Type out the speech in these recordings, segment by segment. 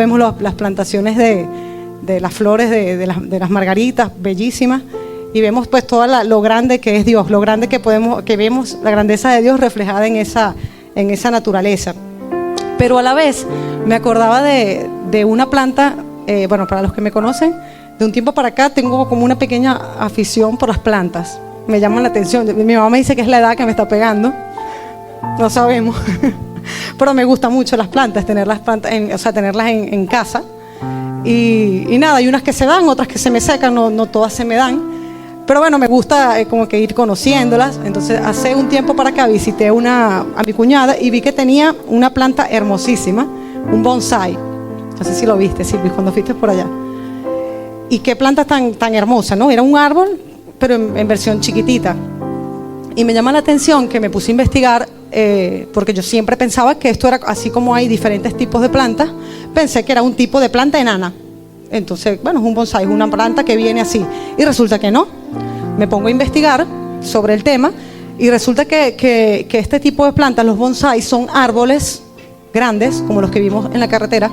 Vemos las plantaciones de las flores, de las margaritas, bellísimas, y vemos pues lo grande que es Dios, lo grande que vemos la grandeza de Dios reflejada en esa naturaleza. Pero a la vez me acordaba de una planta, bueno, para los que me conocen, de un tiempo para acá tengo como una pequeña afición por las plantas. Me llaman la atención. Mi mamá me dice que es la edad que me está pegando, no sabemos. Pero me gustan mucho las plantas, tenerlas en casa. Y nada, hay unas que se dan, otras que se me secan, no todas se me dan. Pero bueno, me gusta como que ir conociéndolas. Entonces, hace un tiempo para acá visité a mi cuñada y vi que tenía una planta hermosísima, un bonsai. No sé si lo viste, Silvi, cuando fuiste por allá. Y qué planta tan hermosa, ¿no? Era un árbol, pero en versión chiquitita. Y me llama la atención que me puse a investigar, porque yo siempre pensaba que esto era así como hay diferentes tipos de plantas, pensé que era un tipo de planta enana. Entonces, bueno, es un bonsai, es una planta que viene así. Y resulta que no. Me pongo a investigar sobre el tema y resulta que este tipo de plantas, los bonsai, son árboles grandes, como los que vimos en la carretera,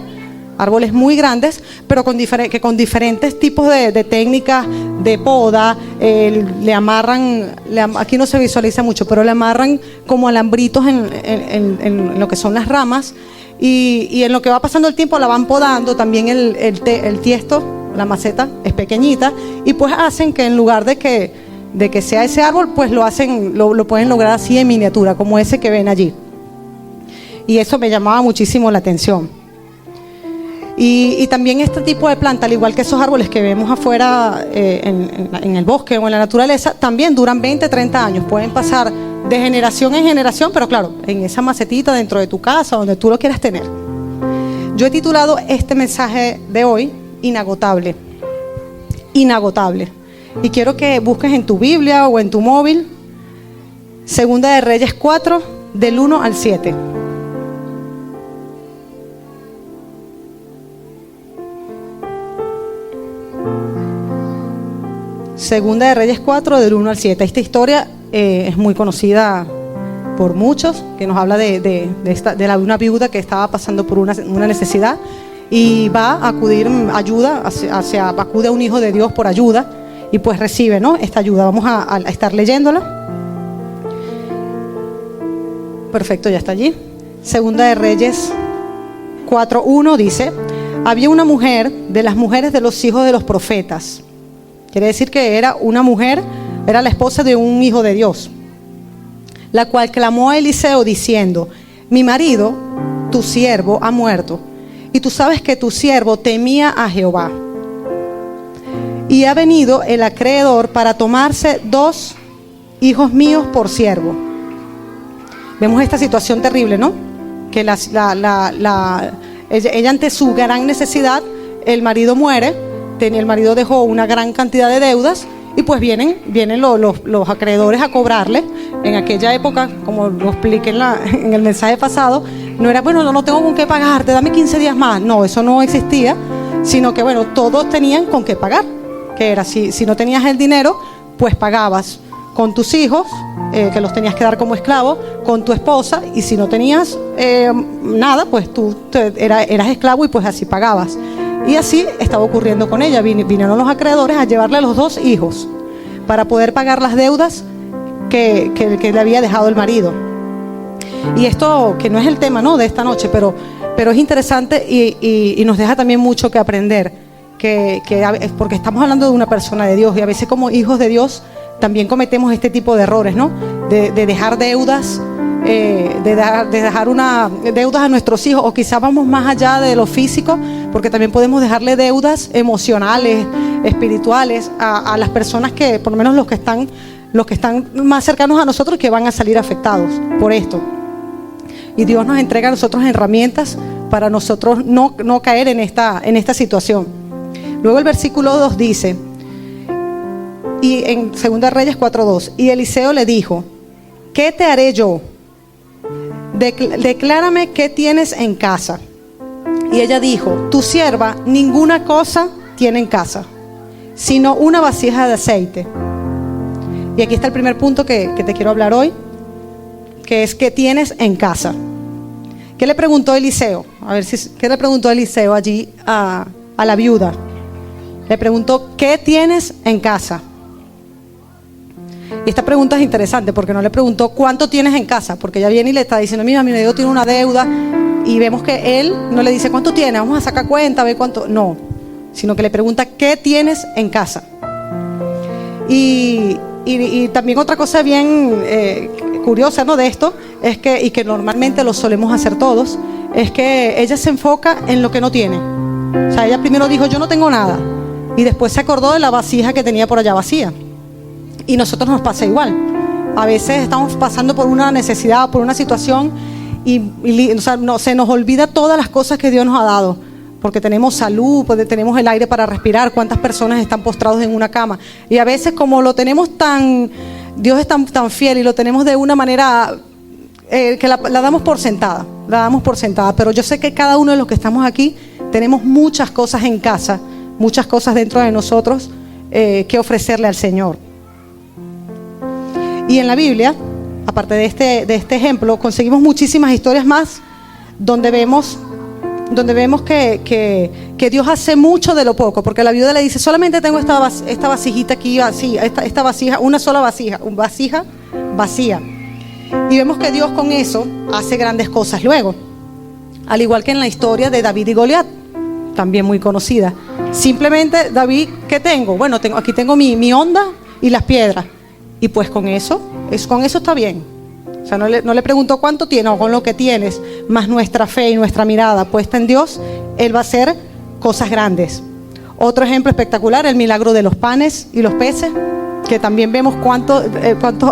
árboles muy grandes, pero con diferentes tipos de técnicas de poda. Le amarran, aquí no se visualiza mucho, pero le amarran como alambritos en lo que son las ramas, y en lo que va pasando el tiempo la van podando. También el tiesto, la maceta es pequeñita, y pues hacen que en lugar de que sea ese árbol, pues lo pueden lograr así en miniatura, como ese que ven allí. Y eso me llamaba muchísimo la atención. Y también este tipo de planta, al igual que esos árboles que vemos afuera en el bosque o en la naturaleza, también duran 20, 30 años. Pueden pasar de generación en generación, pero claro, en esa macetita dentro de tu casa, donde tú lo quieras tener. Yo he titulado este mensaje de hoy, Inagotable. Inagotable. Y quiero que busques en tu Biblia o en tu móvil, Segunda de Reyes 4, del 1 al 7. Segunda de Reyes 4, del 1 al 7. Esta historia es muy conocida por muchos, que nos habla de una viuda que estaba pasando por una necesidad y va a acudir ayuda, acude a un hijo de Dios por ayuda y pues recibe, ¿no?, esta ayuda. Vamos a estar leyéndola. Perfecto, ya está allí. Segunda de Reyes 4:1 dice: había una mujer de las mujeres de los hijos de los profetas. Quiere decir que era una mujer, era la esposa de un hijo de Dios, la cual clamó a Eliseo diciendo: mi marido, tu siervo, ha muerto, y tú sabes que tu siervo temía a Jehová. Y ha venido el acreedor para tomarse 2 hijos míos por siervo. Vemos esta situación terrible, ¿no? Que ella ante su gran necesidad, el marido muere, el marido dejó una gran cantidad de deudas, y pues vienen los acreedores a cobrarle. En aquella época, como lo expliqué en el mensaje pasado, no era, bueno, no tengo con qué pagarte, dame 15 días más. No, eso no existía, sino que bueno, todos tenían con qué pagar. Que era, si no tenías el dinero, pues pagabas con tus hijos, que los tenías que dar como esclavos, con tu esposa, y si no tenías nada, pues tú eras esclavo y pues así pagabas. Y así estaba ocurriendo con ella. Vinieron los acreedores a llevarle a los 2 hijos para poder pagar las deudas que le había dejado el marido. Y esto, que no es el tema, ¿no?, de esta noche, pero es interesante y nos deja también mucho que aprender, porque estamos hablando de una persona de Dios, y a veces como hijos de Dios también cometemos este tipo de errores, ¿no? De dejar deudas, de dejar deudas a nuestros hijos, o quizás vamos más allá de lo físico, porque también podemos dejarle deudas emocionales, espirituales a las personas que, por lo menos los que están más cercanos a nosotros, que van a salir afectados por esto. Y Dios nos entrega a nosotros herramientas para nosotros no caer en esta situación. Luego el versículo 2 dice, y en 2 Reyes 4:2, y Eliseo le dijo: ¿qué te haré yo? Declárame qué tienes en casa. Y ella dijo: tu sierva ninguna cosa tiene en casa, sino una vasija de aceite. Y aquí está el primer punto que te quiero hablar hoy, que es: ¿qué tienes en casa? ¿Qué le preguntó Eliseo? ¿Qué le preguntó Eliseo allí a la viuda? Le preguntó, ¿qué tienes en casa? Y esta pregunta es interesante porque no le preguntó cuánto tienes en casa, porque ella viene y le está diciendo, mira, mi marido tiene una deuda, y vemos que él no le dice cuánto tiene, vamos a sacar cuenta, a ver cuánto, no, sino que le pregunta, ¿qué tienes en casa? Y también otra cosa bien curiosa, ¿no?, de esto, es que, y que normalmente lo solemos hacer todos, es que ella se enfoca en lo que no tiene. O sea, ella primero dijo, yo no tengo nada, y después se acordó de la vasija que tenía por allá vacía. Y nosotros nos pasa igual. A veces estamos pasando por una necesidad, por una situación, o sea, se nos olvida todas las cosas que Dios nos ha dado, porque tenemos salud, porque tenemos el aire para respirar. ¿Cuántas personas están postrados en una cama? Y a veces, como lo tenemos Dios es tan fiel y lo tenemos de una manera que la damos por sentada, pero yo sé que cada uno de los que estamos aquí tenemos muchas cosas en casa, muchas cosas dentro de nosotros que ofrecerle al Señor. Y en la Biblia, aparte de este ejemplo, conseguimos muchísimas historias más donde vemos que Dios hace mucho de lo poco, porque la viuda le dice, solamente tengo esta vasijita aquí, así, esta vasija, una sola vasija vacía. Y vemos que Dios con eso hace grandes cosas luego, al igual que en la historia de David y Goliat, también muy conocida. Simplemente, David, ¿qué tengo? Bueno, aquí tengo mi honda y las piedras. Y pues con eso está bien. O sea, no le preguntó cuánto tiene, o con lo que tienes, más nuestra fe y nuestra mirada puesta en Dios, Él va a hacer cosas grandes. Otro ejemplo espectacular, el milagro de los panes y los peces, que también vemos cuánto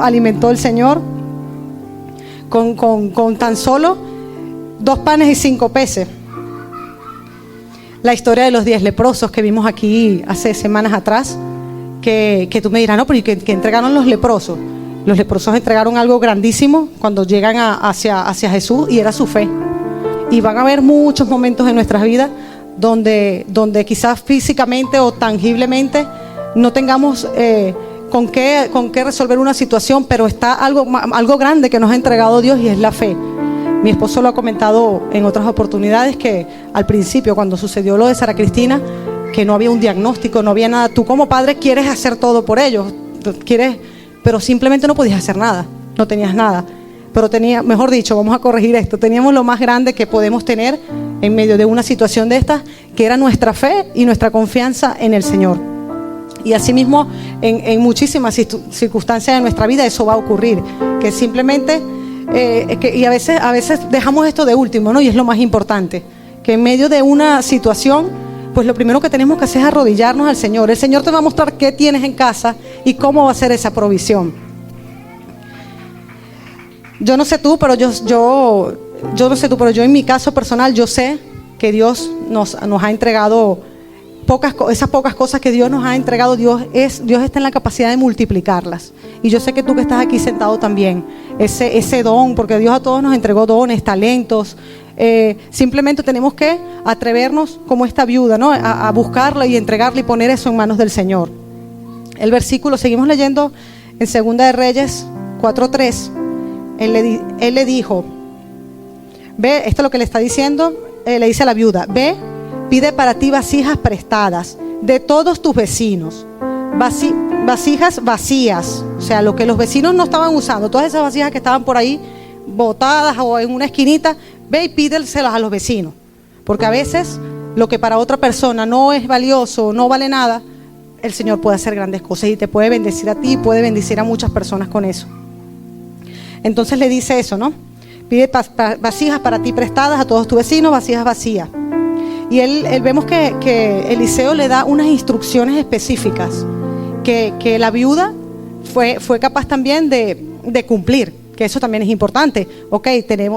alimentó el Señor con tan solo 2 panes y 5 peces. La historia de los 10 leprosos que vimos aquí hace semanas atrás, que tú me dirás, no, pero ¿y qué entregaron los leprosos? Los leprosos entregaron algo grandísimo cuando llegan hacia Jesús, y era su fe. Y van a haber muchos momentos en nuestras vidas donde quizás físicamente o tangiblemente no tengamos con qué resolver una situación, pero está algo grande que nos ha entregado Dios, y es la fe. Mi esposo lo ha comentado en otras oportunidades, que al principio, cuando sucedió lo de Sara Cristina, que no había un diagnóstico, no había nada. Tú como padre quieres hacer todo por ellos, pero simplemente no podías hacer nada, no tenías nada. Pero mejor dicho, vamos a corregir esto, teníamos lo más grande que podemos tener en medio de una situación de estas, que era nuestra fe y nuestra confianza en el Señor. Y asimismo, en muchísimas circunstancias de nuestra vida eso va a ocurrir, que simplemente, y a veces dejamos esto de último, ¿no? Y es lo más importante, que en medio de una situación, pues lo primero que tenemos que hacer es arrodillarnos al Señor. El Señor te va a mostrar qué tienes en casa y cómo va a ser esa provisión. Yo no sé tú, pero yo en mi caso personal, yo sé que Dios nos ha entregado esas pocas cosas que Dios nos ha entregado. Dios está en la capacidad de multiplicarlas. Y yo sé que tú que estás aquí sentado también, ese don, porque Dios a todos nos entregó dones, talentos. Simplemente tenemos que atrevernos como esta viuda, ¿no?, a buscarla y entregarla y poner eso en manos del Señor. El versículo, seguimos leyendo en 2 de Reyes 4:3. Él le dijo, ve, esto es lo que le está diciendo, le dice a la viuda, ve, pide para ti vasijas prestadas de todos tus vecinos, vasijas vacías, o sea, lo que los vecinos no estaban usando, todas esas vasijas que estaban por ahí botadas o en una esquinita, ve y pídeselas a los vecinos, porque a veces lo que para otra persona no es valioso, no vale nada, el Señor puede hacer grandes cosas y te puede bendecir a ti y puede bendecir a muchas personas con eso. Entonces le dice eso, ¿no? Pide vasijas para ti prestadas a todos tus vecinos, vasijas vacías. Y él vemos que Eliseo le da unas instrucciones específicas que la viuda fue capaz también de cumplir, que eso también es importante. Ok,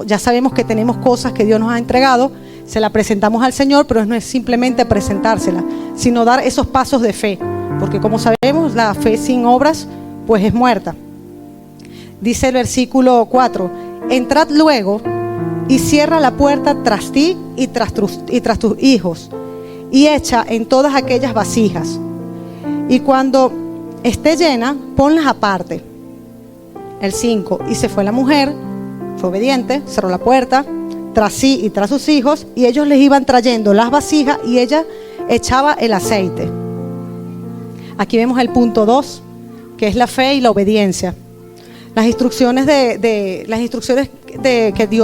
ya sabemos que tenemos cosas que Dios nos ha entregado, se la presentamos al Señor, pero no es simplemente presentársela, sino dar esos pasos de fe, porque como sabemos, la fe sin obras pues es muerta. Dice el versículo 4, entrad luego y cierra la puerta tras ti y tras tus hijos, y echa en todas aquellas vasijas, y cuando esté llena, ponlas aparte. El 5, y se fue la mujer, fue obediente, cerró la puerta, tras sí y tras sus hijos, y ellos les iban trayendo las vasijas y ella echaba el aceite. Aquí vemos el punto 2, que es la fe y la obediencia. Las instrucciones que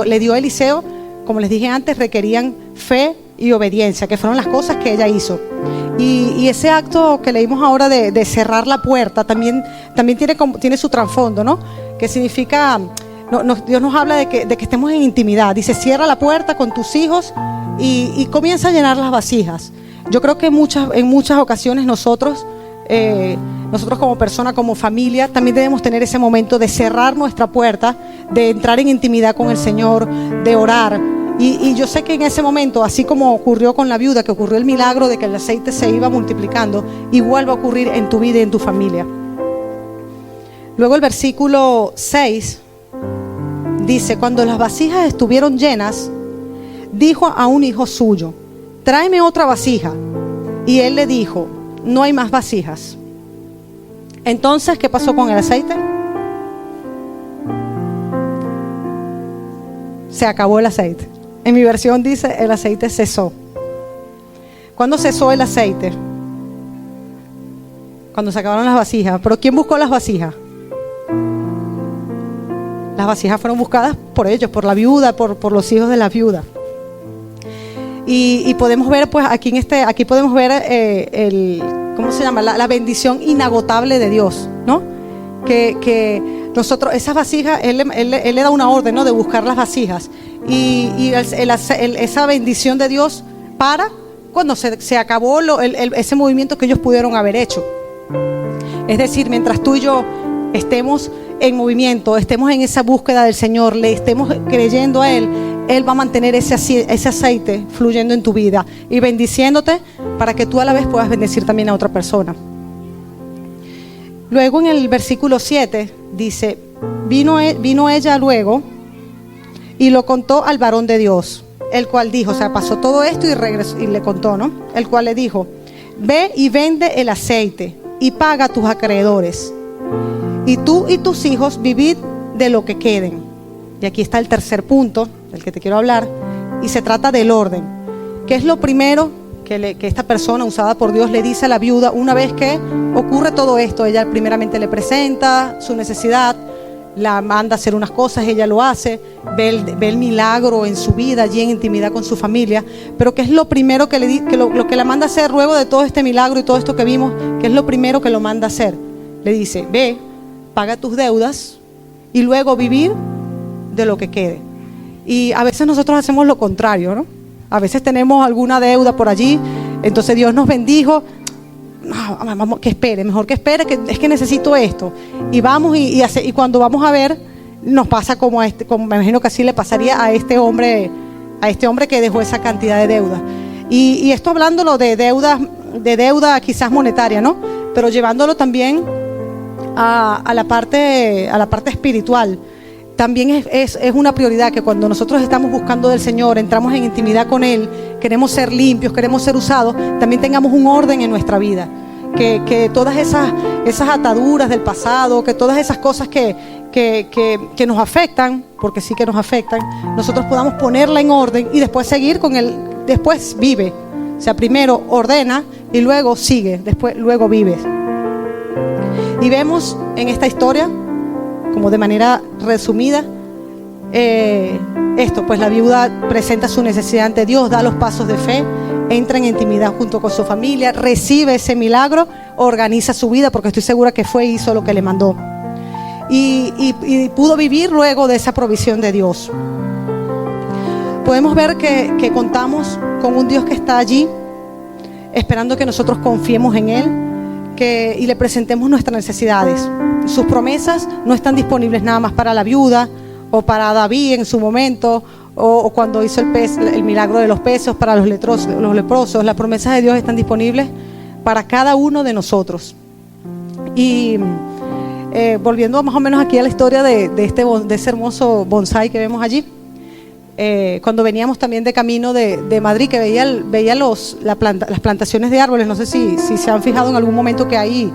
le dio Eliseo, como les dije antes, requerían fe y obediencia, que fueron las cosas que ella hizo. Y ese acto que leímos ahora de cerrar la puerta también tiene su trasfondo, ¿no? Que significa, Dios nos habla de que estemos en intimidad. Dice, cierra la puerta con tus hijos y comienza a llenar las vasijas. Yo creo que en muchas ocasiones nosotros como persona, como familia, también debemos tener ese momento de cerrar nuestra puerta, de entrar en intimidad con el Señor, de orar. Y yo sé que en ese momento, así como ocurrió con la viuda, que ocurrió el milagro de que el aceite se iba multiplicando, igual va a ocurrir en tu vida y en tu familia. Luego el versículo 6 dice, cuando las vasijas estuvieron llenas, dijo a un hijo suyo, tráeme otra vasija. Y él le dijo, no hay más vasijas. Entonces, ¿qué pasó con el aceite? Se acabó el aceite. En mi versión dice, el aceite cesó. ¿Cuándo cesó el aceite? Cuando se acabaron las vasijas. ¿Pero quién buscó las vasijas? Las vasijas fueron buscadas por ellos, por la viuda, por los hijos de la viuda. Y podemos ver, pues, aquí podemos ver ¿cómo se llama? La bendición inagotable de Dios, ¿no? Que nosotros, esas vasijas, él le da una orden, ¿no? De buscar las vasijas. Y esa bendición de Dios para cuando se acabó ese movimiento que ellos pudieron haber hecho. Es decir, mientras tú y yo estemos en movimiento, estemos en esa búsqueda del Señor, le estemos creyendo a Él, Él va a mantener ese aceite fluyendo en tu vida y bendiciéndote para que tú a la vez puedas bendecir también a otra persona. Luego en el versículo 7 dice, vino ella luego y lo contó al varón de Dios, el cual dijo, o sea, pasó todo esto y regresó y le contó, ¿no? El cual le dijo, ve y vende el aceite y paga a tus acreedores, y tú y tus hijos vivid de lo que queden. Y aquí está el tercer punto del que te quiero hablar, y se trata del orden. ¿Qué es lo primero que esta persona usada por Dios le dice a la viuda una vez que ocurre todo esto? Ella primeramente le presenta su necesidad, la manda a hacer unas cosas, ella lo hace, ve el milagro en su vida, allí en intimidad con su familia. Pero ¿qué es lo primero lo que la manda a hacer luego de todo este milagro y todo esto que vimos? ¿Qué es lo primero que lo manda a hacer? Le dice, ve, paga tus deudas y luego vivir de lo que quede. Y a veces nosotros hacemos lo contrario, ¿no? A veces tenemos alguna deuda por allí, entonces Dios nos bendijo, no, vamos, que espere, mejor que espere, que es que necesito esto. Y vamos y cuando vamos a ver, nos pasa como me imagino que así le pasaría a este hombre que dejó esa cantidad de deuda. Y esto hablándolo de deuda quizás monetaria, ¿no? Pero llevándolo también a la parte espiritual. También es una prioridad que cuando nosotros estamos buscando del Señor, entramos en intimidad con Él, queremos ser limpios, queremos ser usados, también tengamos un orden en nuestra vida. Que todas esas ataduras del pasado, que todas esas cosas que nos afectan, porque sí que nos afectan, nosotros podamos ponerla en orden y después seguir con Él, después vive. O sea, primero ordena y luego sigue, luego vive. Y vemos en esta historia, como de manera resumida, pues la viuda presenta su necesidad ante Dios, da los pasos de fe, entra en intimidad junto con su familia, recibe ese milagro, organiza su vida, porque estoy segura que hizo lo que le mandó. Y pudo vivir luego de esa provisión de Dios. Podemos ver que contamos con un Dios que está allí, esperando que nosotros confiemos en Él, y le presentemos nuestras necesidades. Sus promesas no están disponibles nada más para la viuda o para David en su momento, o cuando hizo el milagro de los peces para los leprosos. Las promesas de Dios están disponibles para cada uno de nosotros. Y volviendo más o menos aquí a la historia de ese hermoso bonsái que vemos allí, cuando veníamos también de camino de Madrid, que veía las plantaciones de árboles. No sé si se han fijado en algún momento que hay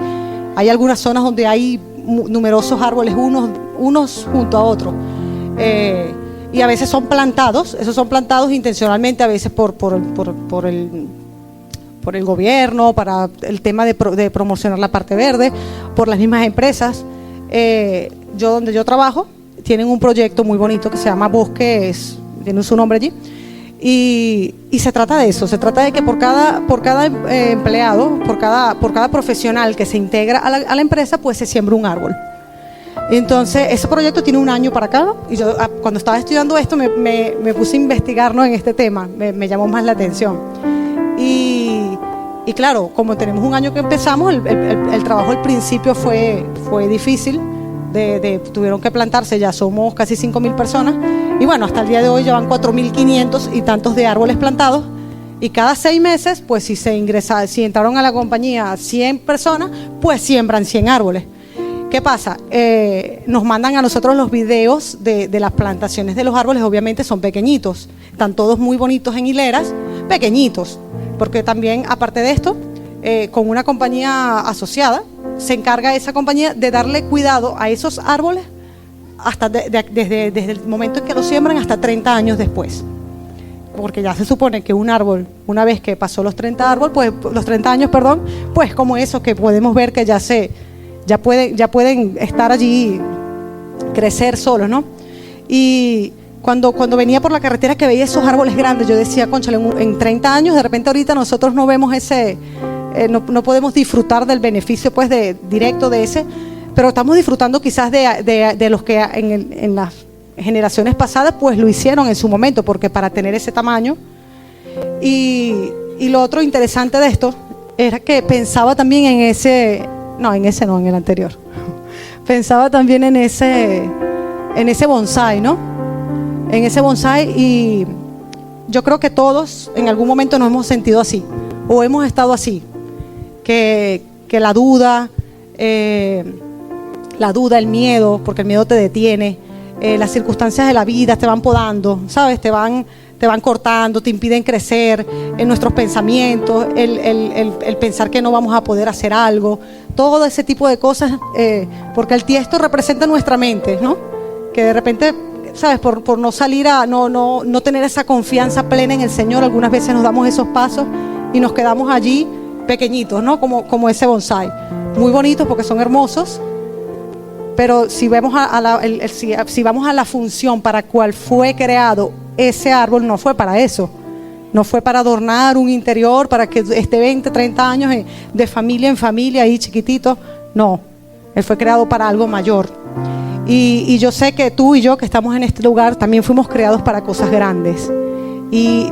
algunas zonas donde hay numerosos árboles, unos junto a otros. y a veces son plantados, esos son plantados intencionalmente, a veces por el gobierno, para el tema de promocionar la parte verde, por las mismas empresas. Donde yo trabajo, tienen un proyecto muy bonito que se llama Bosques, tiene su nombre allí, y se trata de eso, se trata de que por cada empleado, por cada profesional que se integra a la empresa, pues se siembra un árbol. Entonces, ese proyecto tiene un año para acá, y yo cuando estaba estudiando esto me puse a investigar, ¿no?, en este tema, me llamó más la atención. Y claro, como tenemos un año que empezamos, el trabajo al principio fue difícil, tuvieron que plantarse, ya somos casi 5.000 personas, y bueno, hasta el día de hoy ya van 4.500 y tantos de árboles plantados, y cada 6 meses, pues si entraron a la compañía 100 personas, pues siembran 100 árboles. ¿Qué pasa? Nos mandan a nosotros los videos de las plantaciones de los árboles, obviamente son pequeñitos, están todos muy bonitos en hileras, pequeñitos, porque también, aparte de esto, con una compañía asociada, se encarga esa compañía de darle cuidado a esos árboles hasta desde el momento en que lo siembran hasta 30 años después. Porque ya se supone que un árbol, una vez que pasó los 30 años, pues como eso que podemos ver que ya pueden estar allí, crecer solos, ¿no? Y cuando venía por la carretera que veía esos árboles grandes, yo decía, cónchale, en 30 años, de repente ahorita nosotros no vemos no podemos disfrutar del beneficio pues directo de ese, pero estamos disfrutando quizás de los que en las generaciones pasadas pues lo hicieron en su momento, porque para tener ese tamaño. Y lo otro interesante de esto era que pensaba también en el anterior. Pensaba también en ese bonsai, ¿no? En ese bonsai, y yo creo que todos en algún momento nos hemos sentido así, o hemos estado así, que la duda, el miedo, porque el miedo te detiene, las circunstancias de la vida te van podando, ¿sabes? Te van cortando, te impiden crecer en nuestros pensamientos, el pensar que no vamos a poder hacer algo, todo ese tipo de cosas, porque el tiesto representa nuestra mente, ¿no? Que de repente, ¿sabes? Por no salir no tener esa confianza plena en el Señor, algunas veces nos damos esos pasos y nos quedamos allí pequeñitos, ¿no? Como ese bonsai. Muy bonitos porque son hermosos, pero si vamos si vamos a la función para cual fue creado ese árbol, no fue para eso. No fue para adornar un interior, para que esté 20, 30 años de familia en familia, ahí chiquitito. No, él fue creado para algo mayor. Y yo sé que tú y yo que estamos en este lugar también fuimos creados para cosas grandes. Y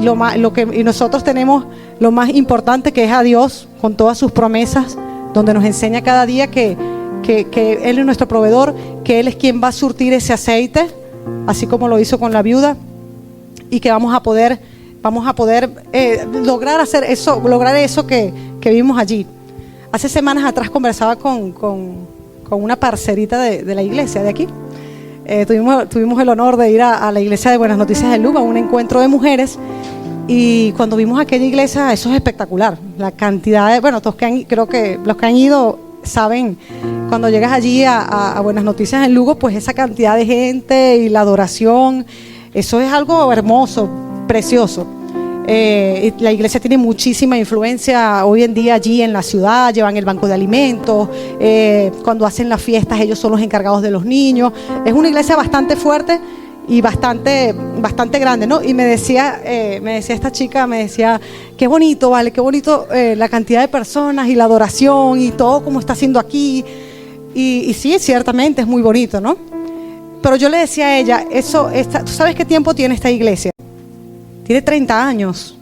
nosotros tenemos lo más importante, que es a Dios con todas sus promesas, donde nos enseña cada día que Él es nuestro proveedor, que Él es quien va a surtir ese aceite, así como lo hizo con la viuda, y que vamos a poder lograr eso que vimos allí. Hace semanas atrás conversaba con una parcerita de la iglesia de aquí. Tuvimos el honor de ir a la iglesia de Buenas Noticias de Lugo, a un encuentro de mujeres, y cuando vimos aquella iglesia, eso es espectacular. La cantidad de, creo que los que han ido saben, cuando llegas allí a Buenas Noticias en Lugo, pues esa cantidad de gente y la adoración, eso es algo hermoso, precioso. La iglesia tiene muchísima influencia hoy en día allí en la ciudad, llevan el banco de alimentos, cuando hacen las fiestas ellos son los encargados de los niños. Es una iglesia bastante fuerte y bastante grande, ¿no? Y me decía esta chica, qué bonito, vale, qué bonito la cantidad de personas y la adoración y todo como está haciendo aquí. Y sí, ciertamente es muy bonito, ¿no? Pero yo le decía a ella, ¿tú sabes qué tiempo tiene esta iglesia? Tiene 30 años.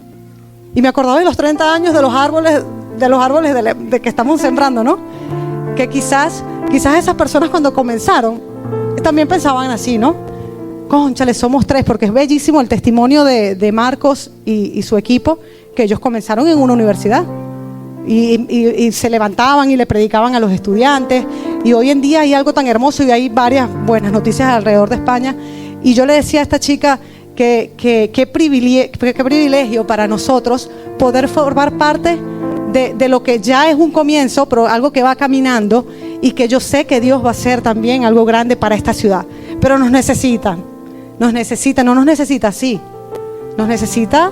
Y me acordaba de los 30 años de los árboles de que estamos sembrando, ¿no? Que quizás esas personas cuando comenzaron también pensaban así, ¿no? Cónchale, somos 3, porque es bellísimo el testimonio de Marcos y su equipo, que ellos comenzaron en una universidad y se levantaban y le predicaban a los estudiantes, y hoy en día hay algo tan hermoso y hay varias buenas noticias alrededor de España. Y yo le decía a esta chica qué privilegio para nosotros poder formar parte de lo que ya es un comienzo, pero algo que va caminando, y que yo sé que Dios va a hacer también algo grande para esta ciudad. Pero nos necesitan. nos necesita, no nos necesita así, nos necesita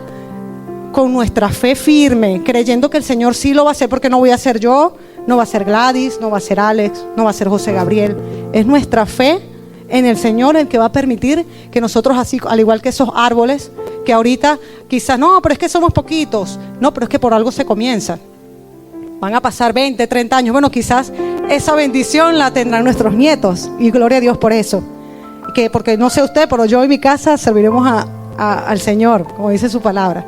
con nuestra fe firme, creyendo que el Señor sí lo va a hacer, porque no voy a ser yo, no va a ser Gladys, no va a ser Alex, no va a ser José Gabriel. Es nuestra fe en el Señor el que va a permitir que nosotros, así al igual que esos árboles, que ahorita quizás, no, pero es que somos poquitos. No, pero es que por algo se comienza. Van a pasar 20, 30 años. Bueno, quizás esa bendición la tendrán nuestros nietos. Y gloria a Dios por eso. Porque no sé usted, pero yo en mi casa serviremos al Señor, como dice su palabra.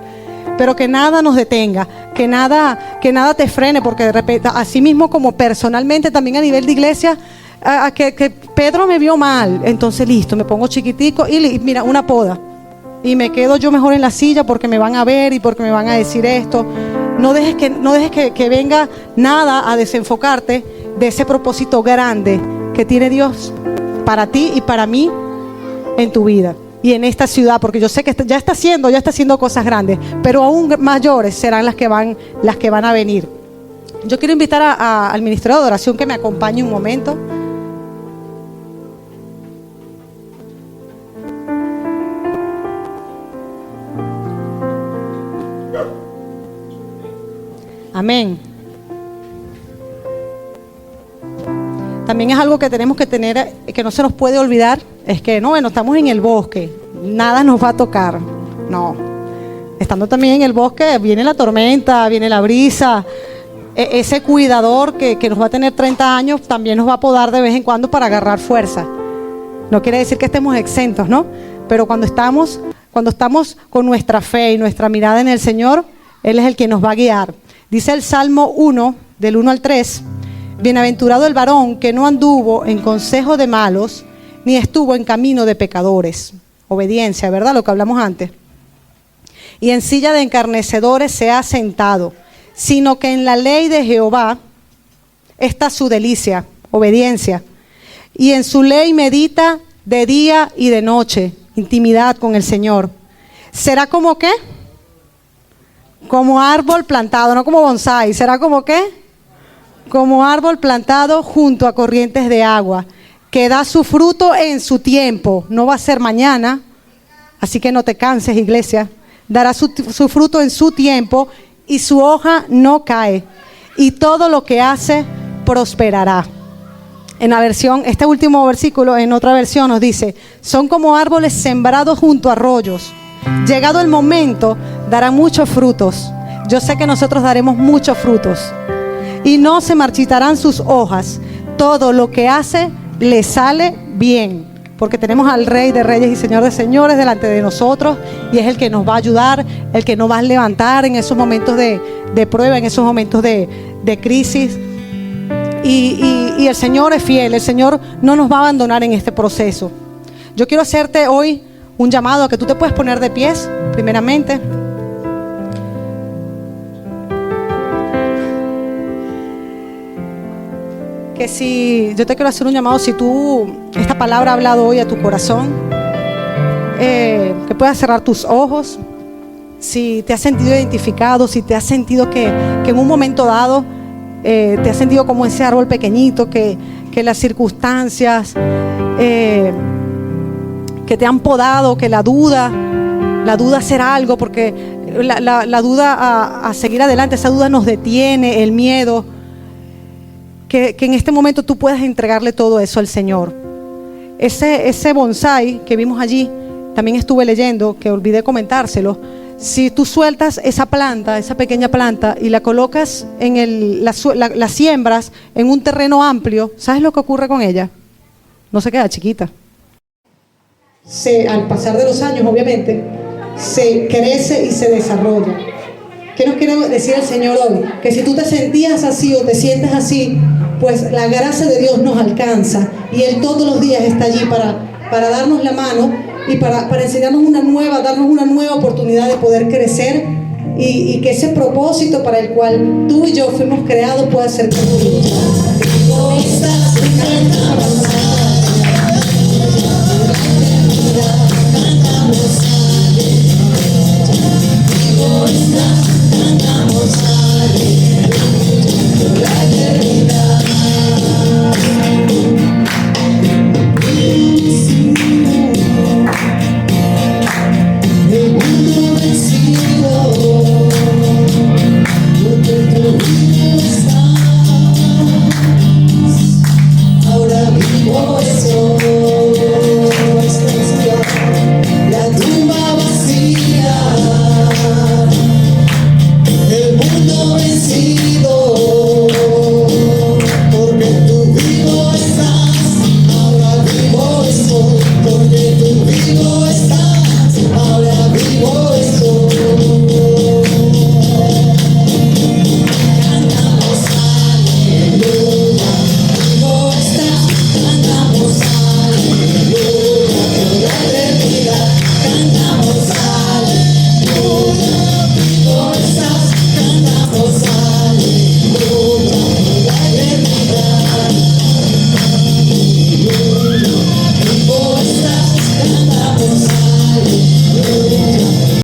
Pero que nada nos detenga, que nada te frene, porque de repente, así mismo como personalmente, también a nivel de iglesia, que Pedro me vio mal, entonces listo, me pongo chiquitico y mira, una poda. Y me quedo yo mejor en la silla porque me van a ver y porque me van a decir esto. No dejes que venga nada a desenfocarte de ese propósito grande que tiene Dios para ti y para mí en tu vida y en esta ciudad, porque yo sé que ya está haciendo cosas grandes, pero aún mayores serán las que van a venir. Yo quiero invitar al ministerio de adoración que me acompañe un momento. Amén. También es algo que tenemos que tener, que no se nos puede olvidar, es que no, bueno, estamos en el bosque, nada nos va a tocar. No, estando también en el bosque viene la tormenta, viene la brisa. Ese cuidador que nos va a tener 30 años también nos va a podar de vez en cuando para agarrar fuerza. No quiere decir que estemos exentos, ¿no? Pero cuando estamos con nuestra fe y nuestra mirada en el Señor, Él es el que nos va a guiar. Dice el Salmo 1, del 1 al 3, bienaventurado el varón que no anduvo en consejo de malos, ni estuvo en camino de pecadores. Obediencia, ¿verdad? Lo que hablamos antes. Y en silla de encarnecedores se ha sentado, sino que en la ley de Jehová está su delicia, obediencia. Y en su ley medita de día y de noche, intimidad con el Señor. ¿Será como qué? Como árbol plantado, no como bonsái. ¿Será como qué? Como árbol plantado junto a corrientes de agua, que da su fruto en su tiempo. No va a ser mañana, así que no te canses, iglesia. Dará su fruto en su tiempo y su hoja no cae. Y todo lo que hace prosperará. En la versión, este último versículo, en otra versión nos dice, son como árboles sembrados junto a arroyos. Llegado el momento, dará muchos frutos. Yo sé que nosotros daremos muchos frutos. Y no se marchitarán sus hojas. Todo lo que hace le sale bien. Porque tenemos al Rey de Reyes y Señor de Señores delante de nosotros. Y es el que nos va a ayudar, el que nos va a levantar en esos momentos de prueba, en esos momentos de crisis. Y el Señor es fiel. El Señor no nos va a abandonar en este proceso. Yo quiero hacerte hoy un llamado a que tú te puedes poner de pies, primeramente. Que si yo te quiero hacer un llamado, si esta palabra ha hablado hoy a tu corazón, que puedas cerrar tus ojos. Si te has sentido identificado, si te has sentido que en un momento dado te has sentido como ese árbol pequeñito, que las circunstancias que te han podado, que la duda hacer algo, porque la duda a seguir adelante, esa duda nos detiene, el miedo, que en este momento tú puedas entregarle todo eso al Señor. Ese bonsái que vimos allí, también estuve leyendo, que olvidé comentárselo. Si tú sueltas esa planta, esa pequeña planta, y la colocas la siembras en un terreno amplio, ¿sabes lo que ocurre con ella? No se queda chiquita. Al pasar de los años, obviamente, se crece y se desarrolla. ¿Qué nos quiere decir el Señor hoy? Que si tú te sentías así o te sientes así, pues la gracia de Dios nos alcanza y Él todos los días está allí para darnos la mano y para enseñarnos darnos una nueva oportunidad de poder crecer y que ese propósito para el cual tú y yo fuimos creados pueda ser cumplido. Cantamos a Dios.